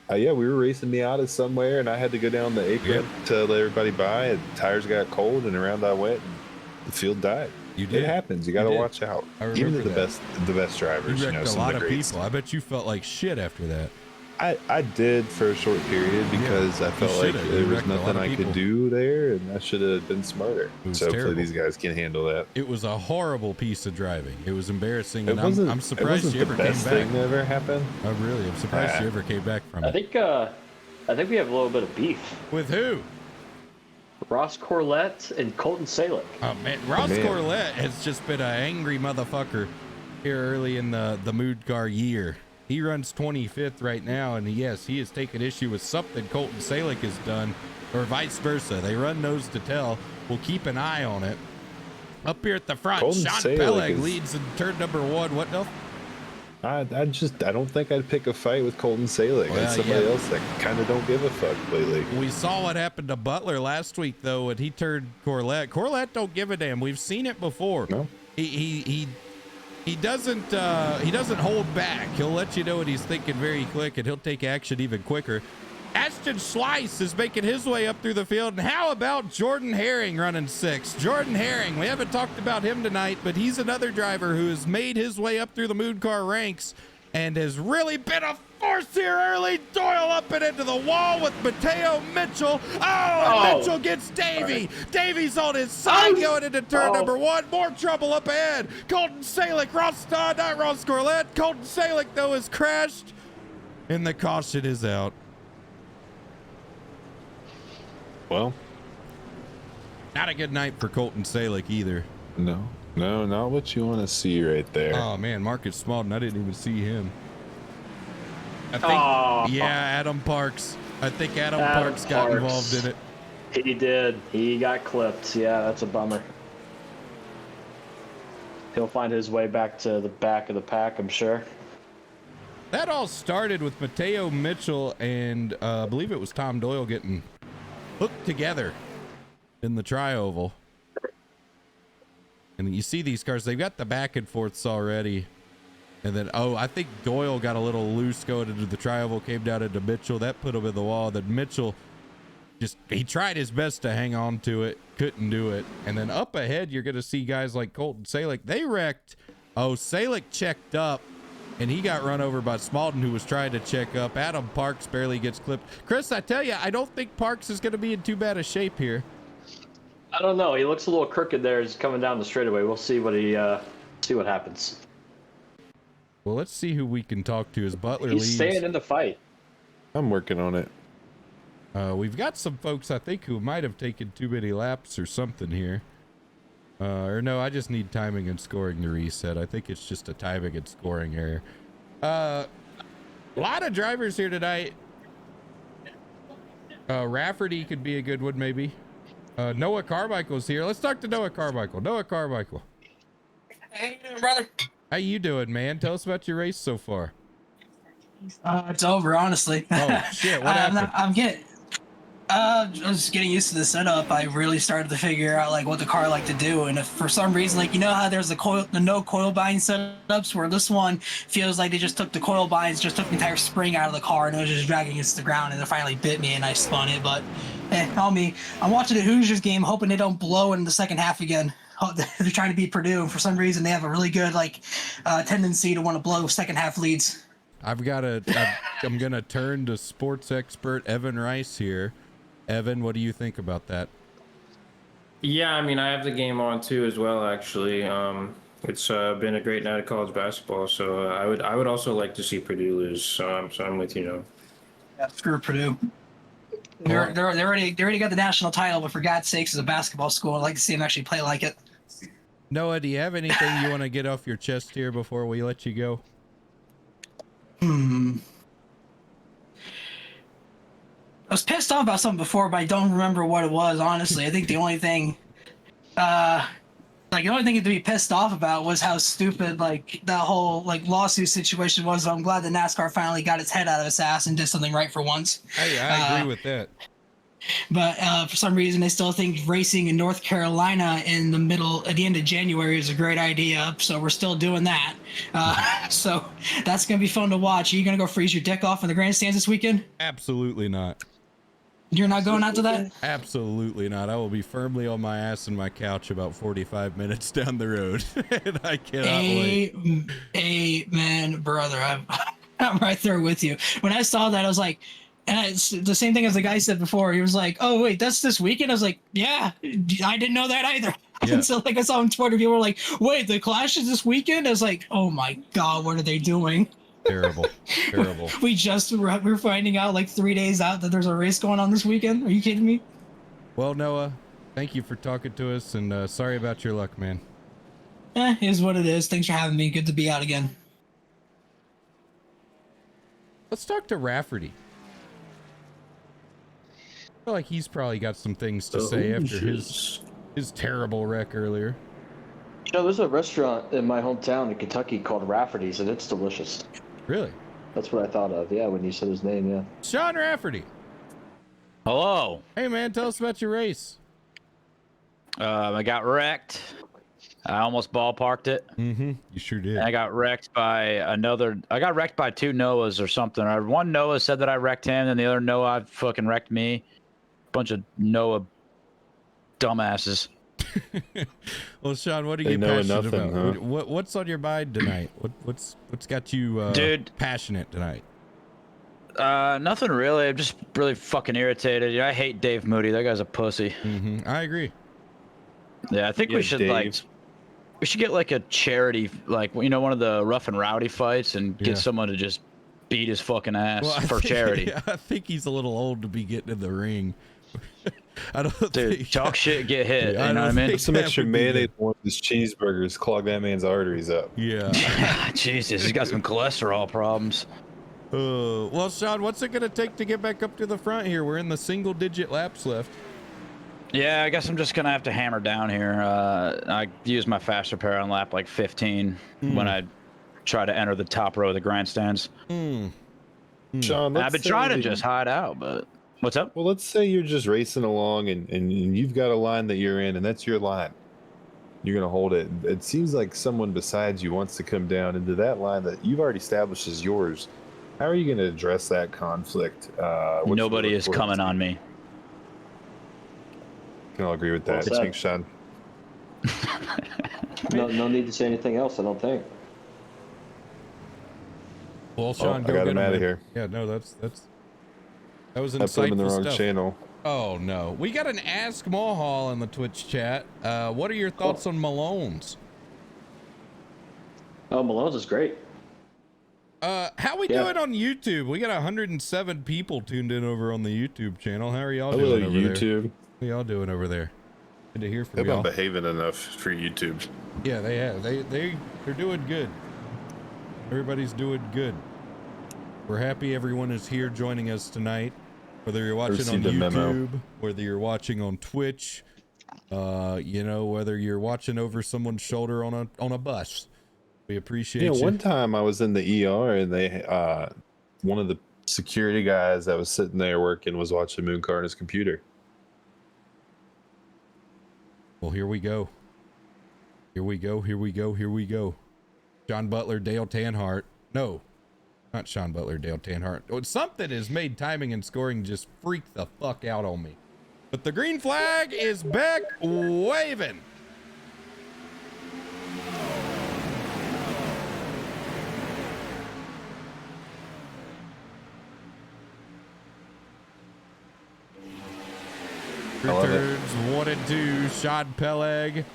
Yeah, we were racing Miata somewhere, and I had to go down the apron to let everybody by. And tires got cold, and around I went, and the field died. You did. It happens. You got to did. watch out. I Even remember to the best drivers. You wrecked a some lot the of greats. people. I bet you felt like shit after that. I did for a short period because I felt like shoulda. there You was wrecked a lot nothing of I people. could do there, and I should have been smarter. It was So hopefully terrible. these guys can handle that. It was a horrible piece of driving. It was embarrassing, and It wasn't. I'm It surprised wasn't you ever the came best back. thing that ever happened. Oh, really? I'm surprised Ah. you ever came back from I it. think we have a little bit of beef. With who? Ross Corlett and Colton Salick. Oh man, Ross man. Corlett has just been an angry motherfucker here early in the Mooncar year. He runs 25th right now, and yes, he has taken issue with something Colton Salick has done, or vice versa. They run nose to tail. We'll keep an eye on it. Up here at the front, Colton Sean Salick Peleg is- leads in turn number 1. What else? I don't think I'd pick a fight with Colton Salick. Well, That's somebody yeah. else that kind of don't give a fuck lately. We saw what happened to Butler last week, though, when he turned Corlett. Corlett don't give a damn. We've seen it before. No. He doesn't hold back. He'll let you know what he's thinking very quick, and he'll take action even quicker. Ashton Schleiss is making his way up through the field. And how about Jordan Herring running 6? Jordan Herring, we haven't talked about him tonight, but he's another driver who has made his way up through the Mooncar ranks. and has really been a force here early. Doyle up and into the wall with Mateo Mitchell. And Mitchell gets Davey. Davey's on his side going into turn number 1. More trouble up ahead. Colton Salick, not Ross Corlett. Colton Salick, though, is crashed, and the caution is out. Well, not a good night for Colton Salick either. No, not what you want to see right there. Oh man, Marcus Smaldon, I didn't even see him. I think, Adam Parks. I think Adam Parks got involved in it. He did. He got clipped. Yeah, that's a bummer. He'll find his way back to the back of the pack, I'm sure. That all started with Mateo Mitchell and I believe it was Tom Doyle getting hooked together in the tri-oval. And you see these cars, they've got the back and forths already. And then, I think Doyle got a little loose going into the tri-oval, came down into Mitchell. That put him in the wall. Then Mitchell he tried his best to hang on to it, couldn't do it. And then up ahead, you're going to see guys like Colton Salick. They wrecked. Salick checked up, and he got run over by Smaldon, who was trying to check up. Adam Parks barely gets clipped. Chris, I tell you, I don't think Parks is going to be in too bad a shape here. I don't know. He looks a little crooked there. He's coming down the straightaway. We'll see what happens. Well, let's see who we can talk to as Butler He's leads. staying in the fight. I'm working on it. We've got some folks, I think, who might have taken too many laps or something here. Or no, I just need timing and scoring to reset. I think it's just a timing and scoring error. A lot of drivers here tonight. Rafferty could be a good one, maybe. Noah Carmichael's here. Let's talk to Noah Carmichael. Noah Carmichael. Hey, how you doing, brother? How you doing, man? Tell us about your race so far. It's over, honestly. Oh, shit. What happened? I was getting used to the setup. I really started to figure out what the car liked to do, and if for some reason, you know how there's the no coil bind setups, where this one feels like they just took the coil binds, just took the entire spring out of the car, and it was just dragging against the ground, and it finally bit me, and I spun it. But on me, I'm watching the Hoosiers game, hoping they don't blow in the second half again. They're trying to beat Purdue, and for some reason, they have a really good tendency to want to blow second half leads. I'm gonna turn to sports expert Evan Rice here. Evan, what do you think about that? Yeah, I mean, I have the game on too as well. Actually, it's been a great night of college basketball. So I would also like to see Purdue lose. So I'm with you now. Yeah, screw Purdue. They already got the national title, but for God's sakes, as a basketball school, I'd like to see them actually play like it. Noah, do you have anything you want to get off your chest here before we let you go? I was pissed off about something before, but I don't remember what it was, honestly. I think the only thing to be pissed off about was how stupid that whole lawsuit situation was. So I'm glad that NASCAR finally got its head out of its ass and did something right for once. I agree with that. But for some reason, they still think racing in North Carolina at the end of January is a great idea. So we're still doing that. So that's going to be fun to watch. Are you going to go freeze your dick off in the grandstands this weekend? Absolutely not. You're not going out to that? Absolutely not. I will be firmly on my ass in my couch about 45 minutes down the road. And I cannot wait. Amen, brother. I'm right there with you. When I saw that, I was like, and it's the same thing as the guy said before. He was like, "Oh wait, that's this weekend." I was like, "Yeah, I didn't know that either." Yeah. And so I saw on Twitter, people were like, "Wait, the Clash is this weekend?" I was like, "Oh my God, what are they doing?" Terrible. We're finding out 3 days out that there's a race going on this weekend. Are you kidding me? Well, Noah, thank you for talking to us, and sorry about your luck, man. Is what it is. Thanks for having me. Good to be out again. Let's talk to Rafferty. I feel like he's probably got some things to say after his terrible wreck earlier. There's a restaurant in my hometown in Kentucky called Rafferty's, and it's delicious. Really? That's what I thought of, yeah, when you said his name, yeah. Sean Rafferty. Hello. Hey, man, tell us about your race. I got wrecked. I almost ballparked it. Mm-hmm. You sure did. And I got wrecked by two Noahs or something. One Noah said that I wrecked him, and the other Noah fucking wrecked me. Bunch of Noah dumbasses. Well, Sean, what are They you know passionate nothing, about? huh? What's on your mind tonight? What's got you Dude. passionate tonight? Nothing really. I'm just really fucking irritated. I hate Dave Moody. That guy's a pussy. I agree. Yeah, I think Yeah, we should Dave. we should get like a charity, like one of the rough and rowdy fights, and get Yeah. someone to just beat his fucking ass Well, for charity. I think he's a little old to be getting in the ring. I don't Dude, think, talk shit, get hit. Yeah, I you know what I don't mean? Put some that extra would be mayonnaise good. on his cheeseburgers, clog that man's arteries up. Yeah. Jesus, he's got some cholesterol problems. Well, Sean, what's it gonna take to get back up to the front here? We're in the single-digit laps left. Yeah, I guess I'm just gonna have to hammer down here. I use my fast repair on lap like 15 when I try to enter the top row of the grandstands. Sean, let's I've been say trying to that just hide out, but what's up? Well, let's say you're just racing along and you've got a line that you're in, and that's your line. You're going to hold it. It seems like someone besides you wants to come down into that line that you've already established as yours. How are you going to address that conflict? Nobody is coming on me. Can all agree with that. Well said. Thanks, Sean. No need to say anything else, I don't think. Well, Sean, I go got get him out of man. here. Yeah, no, that was insightful I put him in the wrong stuff. channel. Oh no, we got an Ask Mohall in the Twitch chat. What are your thoughts on Malone's? Oh, Malone's is great. How we doing on YouTube? We got 107 people tuned in over on the YouTube channel. How are y'all Hello, doing over there? YouTube. What y'all doing over there? Good to hear from They've y'all. been behaving enough for YouTube. Yeah, they have. They're doing good. Everybody's doing good. We're happy everyone is here joining us tonight. Whether you're watching on received a memo. YouTube, whether you're watching on Twitch, whether you're watching over someone's shoulder on a bus. We appreciate you. One time I was in the ER and they one of the security guys that was sitting there working was watching Mooncar on his computer. Well, here we go. Here we go. Sean Butler, Dale Tanhart. No, not Sean Butler, Dale Tanhart. Oh, something has made timing and scoring just freak the fuck out on me. But the green flag is back waving. Returns 1 and 2. Sean Peleg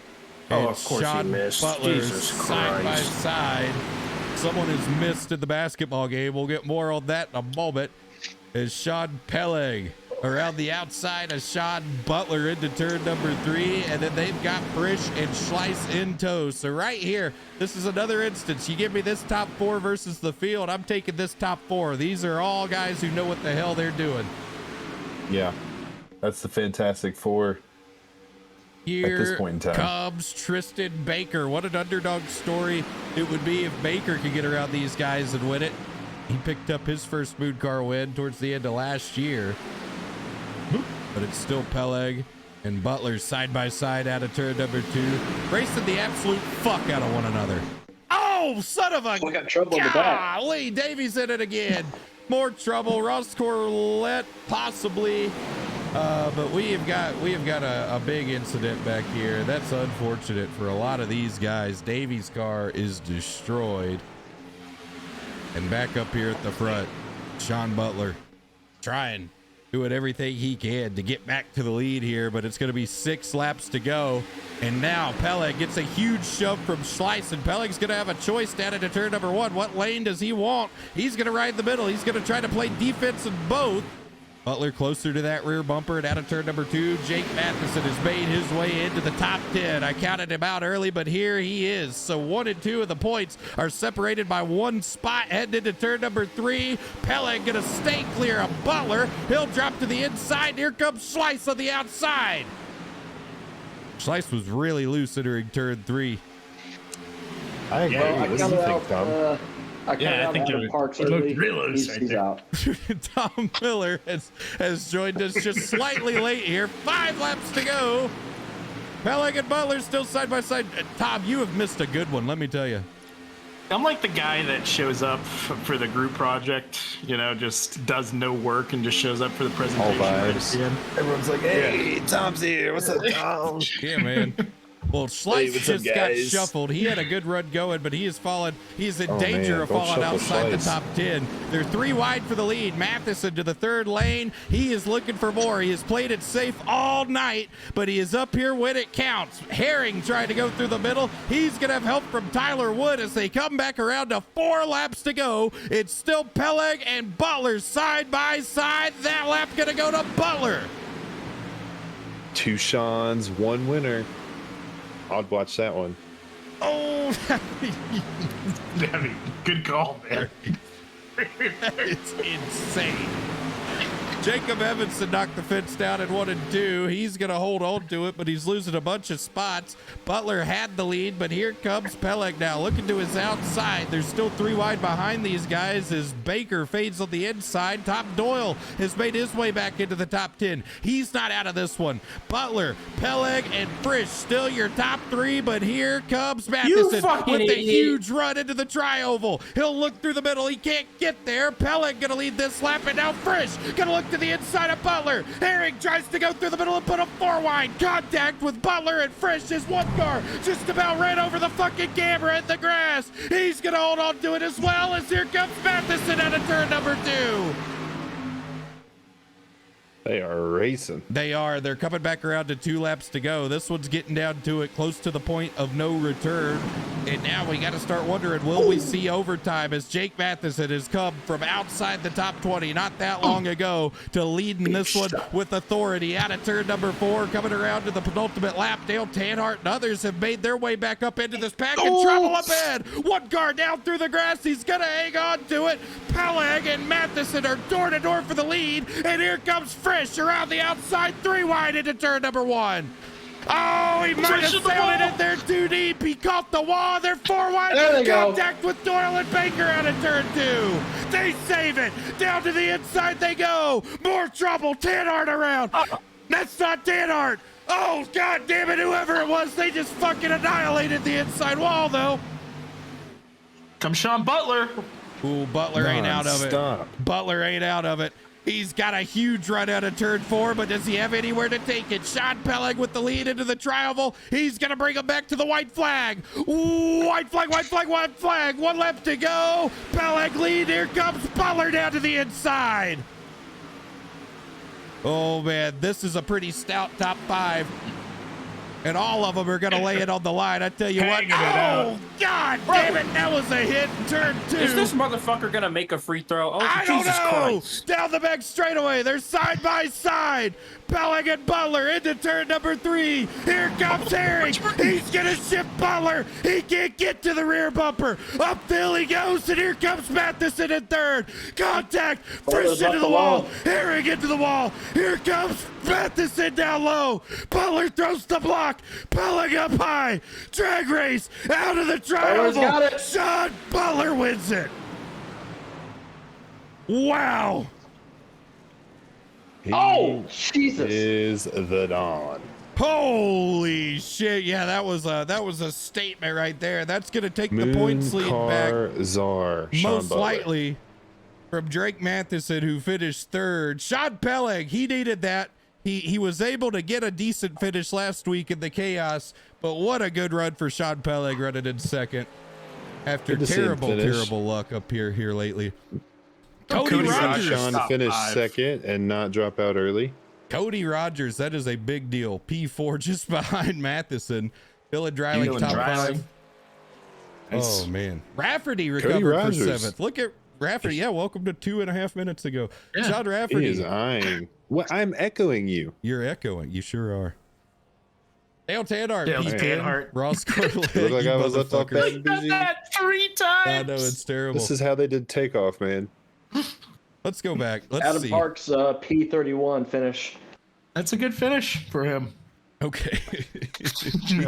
and of course he Sean missed. Butler Jesus side by Christ. side. Someone has missed in the basketball game. We'll get more on that in a moment. As Sean Peleg around the outside of Sean Butler into turn number 3, and then they've got Frisch and Schleiss in tow. So right here, this is another instance. You give me this top 4 versus the field, I'm taking this top 4. These are all guys who know what the hell they're doing. Yeah, that's the Fantastic Four. Here At this point in time. comes Tristan Baker. What an underdog story it would be if Baker could get around these guys and win it. He picked up his first Mooncar win towards the end of last year. But it's still Peleg and Butler side by side out of turn number 2, racing the absolute fuck out of one another. Oh, son of a... We got trouble in the back. Golly, Davies in it again. More trouble. Ross Corlett possibly. But we have got a big incident back here. That's unfortunate for a lot of these guys. Davies' car is destroyed. And back up here at the front, Sean Butler trying, doing everything he can to get back to the lead here, but it's going to be 6 laps to go. And now Peleg gets a huge shove from Schleiss, and Peleg's going to have a choice down into turn number 1. What lane does he want? He's going to ride the middle. He's going to try to play defense in both. Butler closer to that rear bumper and out of turn number 2. Jake Matheson has made his way into the top 10. I counted him out early, but here he is. So 1 and 2 of the points are separated by 1 spot heading into turn number 3. Peleg gonna stay clear of Butler. He'll drop to the inside. Here comes Schleiss on the outside. Schleiss was really loose entering turn 3. I agree. Well, What do you think, Tom? I think Adam Parks early. He's out. Tom Miller has joined us just slightly late here. 5 laps to go. Peleg and Butler still side by side. Tom, you have missed a good one, let me tell you. I'm like the guy that shows up for the group project, just does no work and just shows up for the presentation. Right at the end. Everyone's like, "Hey, Tom's here. What's up, Tom?" Yeah, man. Well, Slice what's up, just got guys? shuffled. He had a good run going, but he has fallen. He is in danger man, of don't falling shuffle outside the Slice. top 10. They're 3 wide for the lead. Matheson to the 3rd lane. He is looking for more. He has played it safe all night, but he is up here when it counts. Herring trying to go through the middle. He's going to have help from Tyler Wood as they come back around to 4 laps to go. It's still Peleg and Butler side by side. That lap going to go to Butler. 2 Sean's, 1 winner. I'd watch that one. Oh, I mean, good call, man. it's insane. Jacob Evanson knocked the fence down in 1 and 2. He's going to hold on to it, but he's losing a bunch of spots. Butler had the lead, but here comes Peleg now looking to his outside. There's still 3 wide behind these guys as Baker fades on the inside. Top Doyle has made his way back into the top 10. He's not out of this one. Butler, Peleg, and Frisch still your top 3, but here comes Matheson with a huge run into the tri-oval. He'll look through the middle. He can't get there. Peleg going to lead this lap, and now Frisch going to look to the inside of Butler. Herring tries to go through the middle and put a 4 wide. Contact with Butler and Frisch as one car just about ran over the fucking camera in the grass. He's going to hold on to it as well as here comes Matheson out of turn number 2. They are racing. They are. They're coming back around to 2 laps to go. This one's getting down to it, close to the point of no return. And now we got to start wondering, will we see overtime as Jake Matheson has come from outside the top 20 not that long ago to leading this one with authority out of turn number 4, coming around to the penultimate lap. Dale Tanhart and others have made their way back up into this pack and travel up ahead. One car down through the grass. He's going to hang on to it. Peleg and Matheson are door to door for the lead. And here comes Frisch around the outside, 3 wide into turn number 1. Oh, he might have sailed it in there too deep. He caught the wall. They're 4 wide. There they Contact with Doyle and Baker out of turn 2. They save it. Down to the inside they go. More trouble. Tanhart around. That's not Tanhart. Oh, God damn it. Whoever it was, they just fucking annihilated the inside wall, though. Come Sean Butler. Ooh, Butler ain't out of it. Stop. Butler ain't out of it. He's got a huge run out of turn 4, but does he have anywhere to take it? Sean Peleg with the lead into the tri-oval. He's going to bring him back to the white flag. Ooh, white flag, white flag, white flag. 1 lap to go. Peleg lead. Here comes Butler down to the inside. Oh, man, this is a pretty stout top 5. And all of them are going to lay it on the line. I tell you what. Oh, God damn it. That was a hit in turn 2. Is this motherfucker gonna make a free throw? Oh, I Jesus don't know. Christ. Down the back straightaway. They're side by side. Peleg and Butler into turn number 3. Here comes Herring. He's going to shift Butler. He can't get to the rear bumper. Up the hill he goes, and here comes Matheson in third. Contact. Frisch into the wall. Herring into the wall. Here comes Matheson down low. Butler throws the block. Peleg up high. Drag race out of the tri-oval. Sean Butler wins it. Wow. Oh, Jesus. Is the Dawn. Holy shit. Yeah, that was a statement right there. That's going to take the points lead back Mooncar Czar. Sean most Butler. likely from Drake Matheson, who finished 3rd. Sean Peleg, he needed that. He was able to get a decent finish last week in the chaos, but what a good run for Sean Peleg running in 2nd after Good to see him terrible, finish. terrible luck up here lately. Cody Rogers. Sean top finished 5. 2nd and not drop out early. Cody Rogers, that is a big deal. P4 just behind Matheson. Dylan Dreiling top 5. Nice. Oh, man. Rafferty recovered for Rogers. 7th. Look at Rafferty. Yeah, welcome to 2.5 minutes ago. Yeah. John He Rafferty. is eyeing. What? I'm echoing you. You're echoing. You sure are. Dale Tanhart. Dale P10, Tanhart. Ross Corlett. Look like you I was left off motherfuckers. bad and busy. 3 times. I know it's terrible. This is how they did takeoff, man. Let's go back. Let's Adam see. Park's P31 finish. That's a good finish for him. Okay.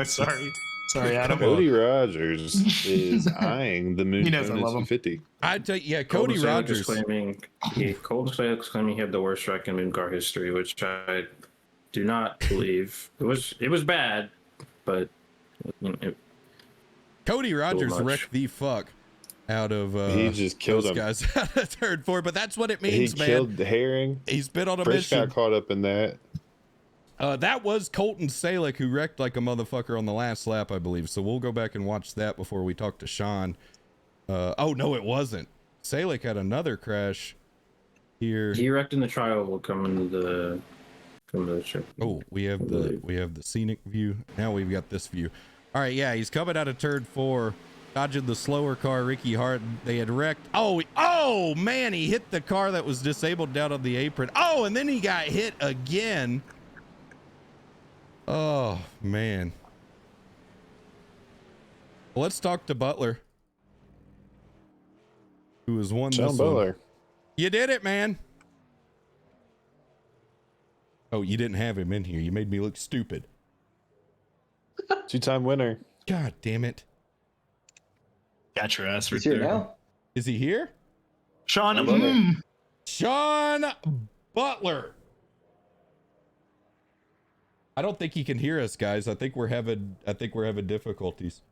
Sorry, Adam. Cody Rogers is eyeing the Moon He knows I love him. 250. I tell you, yeah, Cody Rogers. Claiming he had the worst wreck in Mooncar history, which I do not believe. It was bad, but Cody Rogers much. wrecked the fuck out of he just killed those him. guys out of turn 4. But that's what it He means, man. killed the Herring. He's been on a Frisch mission. got caught up in that. That was Colton Salick who wrecked like a motherfucker on the last lap, I believe. So we'll go back and watch that before we talk to Sean. Oh no, it wasn't. Salick had another crash here. He wrecked in the trial. Will come into the ship. Oh, we have the scenic view. Now we've got this view. All right, yeah, he's coming out of turn 4, dodging the slower car, Ricky Harton. They had wrecked. Oh man, he hit the car that was disabled down on the apron. Oh, and then he got hit again. Oh man. Well, let's talk to Butler, who has won John this Butler. one. You did it, man. Oh, you didn't have him in here. You made me look stupid. 2-time winner. God damn it. Got your ass right He's here there. now. Is he here? Sean, Sean Butler. I don't think he can hear us, guys. I think we're having difficulties.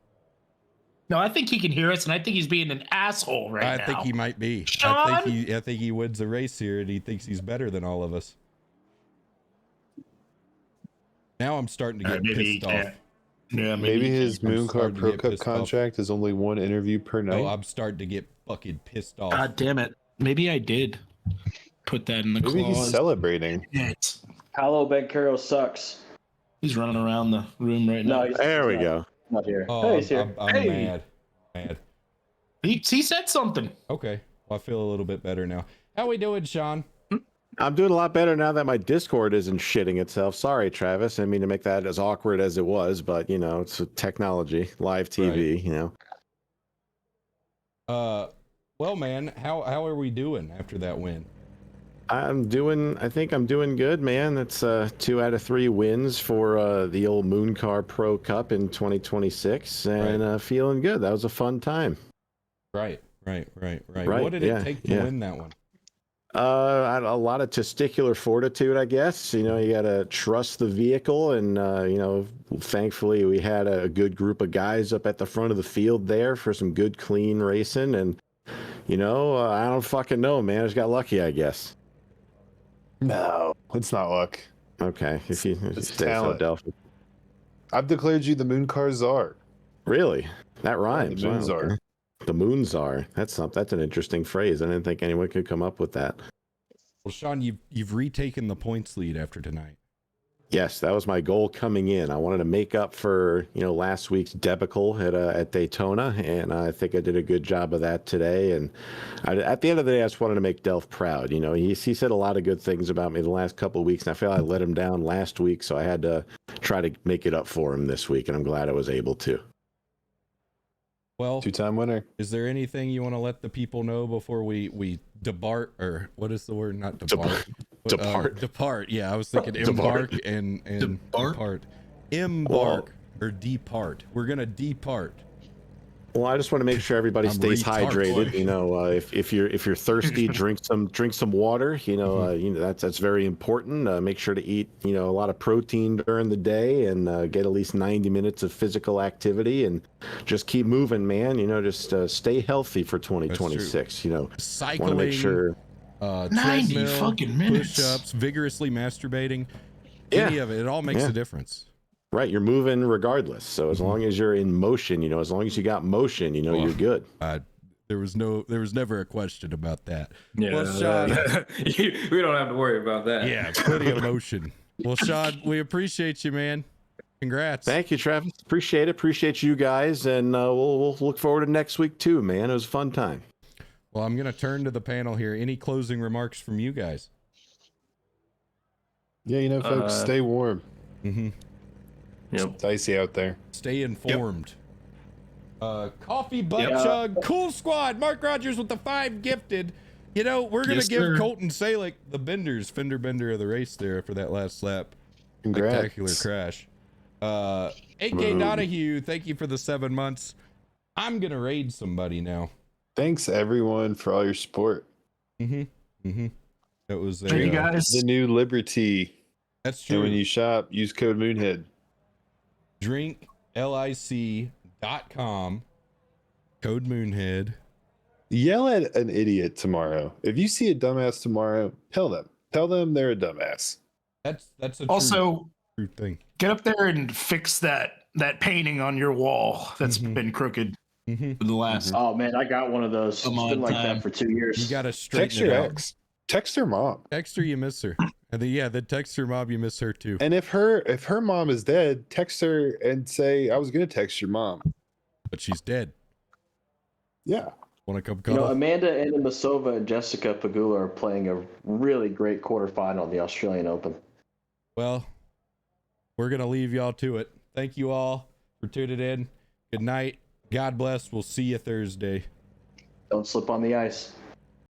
No, I think he can hear us, and I think he's being an asshole right now. I think he might be. Sean? I think he wins the race here, and he thinks he's better than all of us. Now I'm starting to get pissed off. Yeah, Maybe his I'm Mooncar starting to Pro get Cup pissed off. contract is only one interview per night. Oh, I'm starting to get fucking pissed off. God damn it. Maybe I did put that in the Maybe clause. he's celebrating. Shit. Paolo Bencaro sucks. He's running around the room right now. No, he's There we not, go. Not here. Oh, Hey, he's here. I'm Hey. mad. He said something. Okay, well, I feel a little bit better now. How we doing, Sean? I'm doing a lot better now that my Discord isn't shitting itself. Sorry, Travis. I mean to make that as awkward as it was, but you know, it's technology, live TV, Right. you know. Well, man, how are we doing after that win? I think I'm doing good, man. That's 2 out of 3 wins for the old Mooncar Pro Cup in 2026, and feeling good. That was a fun time. Right. Right, What did it take to win that one? A lot of testicular fortitude, I guess. You know, you got to trust the vehicle, and you know, thankfully we had a good group of guys up at the front of the field there for some good, clean racing. And you know, I don't fucking know, man. I just got lucky, I guess. No, it's not luck. Okay, if you It's say talent. Philadelphia. I've declared you the Mooncar Czar. Really? That rhymes. The Moon Wow, Czar. okay. The Moon Czar. That's an interesting phrase. I didn't think anyone could come up with that. Well, Sean, you've retaken the points lead after tonight. Yes, that was my goal coming in. I wanted to make up for, you know, last week's debacle at Daytona, and I think I did a good job of that today. And at the end of the day, I just wanted to make Delph proud. You know, he said a lot of good things about me the last couple of weeks, and I feel I let him down last week, so I had to try to make it up for him this week, and I'm glad I was able to. Well, 2-time winner. is there anything you want to let the people know before we depart, or what is the word? Not depart. Depart. Depart. Yeah, I was thinking embark and depart. Embark or depart. We're gonna depart. Well, I just want to make sure everybody I'm stays retard. hydrated. You know, if you're thirsty, drink some water. You know, you know that's very important. Make sure to eat, you know, a lot of protein during the day, and get at least 90 minutes of physical activity, and just keep moving, man. You know, just stay healthy for 2026. You know, Cycling. want to make sure. 90 treadmill, fucking minutes. Push-ups, vigorously masturbating. Yeah. Any of it all makes Yeah. a difference. Right, you're moving regardless. So as long as you're in motion, you know, as long as you got motion, you know, you're good. There was never a question about that. Yeah, Well, Sean, we don't have to worry about that. yeah, plenty of motion. Well, Sean, we appreciate you, man. Congrats. Thank you, Travis. Appreciate it. Appreciate you guys, and we'll look forward to next week too, man. It was a fun time. Well, I'm going to turn to the panel here. Any closing remarks from you guys? Yeah, you know, folks, stay warm. Mm-hmm. Yep. It's dicey out there. Stay informed. Coffee Butt Chug, Cool Squad, Mark Rogers with the 5 gifted. You know, we're going to give Colton Salick the fender bender of the race there for that last lap. Congrats. Spectacular crash. AK Donahue, thank you for the 7 months. I'm going to raid somebody now. Thanks, everyone, for all your support. It was Hey, guys. The new Liberty. That's true. And when you shop, use code Moonhead. drinklic.com, code Moonhead. Yell at an idiot tomorrow. If you see a dumbass tomorrow, tell them they're a dumbass. That's a Also, true thing. get up there and fix that painting on your wall that's been crooked for the last. Oh man, I got one of those. It's been like that for 2 years. You got to straighten Text it your out. ex. Text her mom. Text her, you miss her. And then text her mom, you miss her too. And if her mom is dead, text her and say, I was gonna text your mom. But she's dead. Yeah. Want to come You cuddle? know, Amanda Animasova and Jessica Pegula are playing a really great quarterfinal in the Australian Open. Well, we're going to leave y'all to it. Thank you all for tuning in. Good night. God bless. We'll see you Thursday. Don't slip on the ice.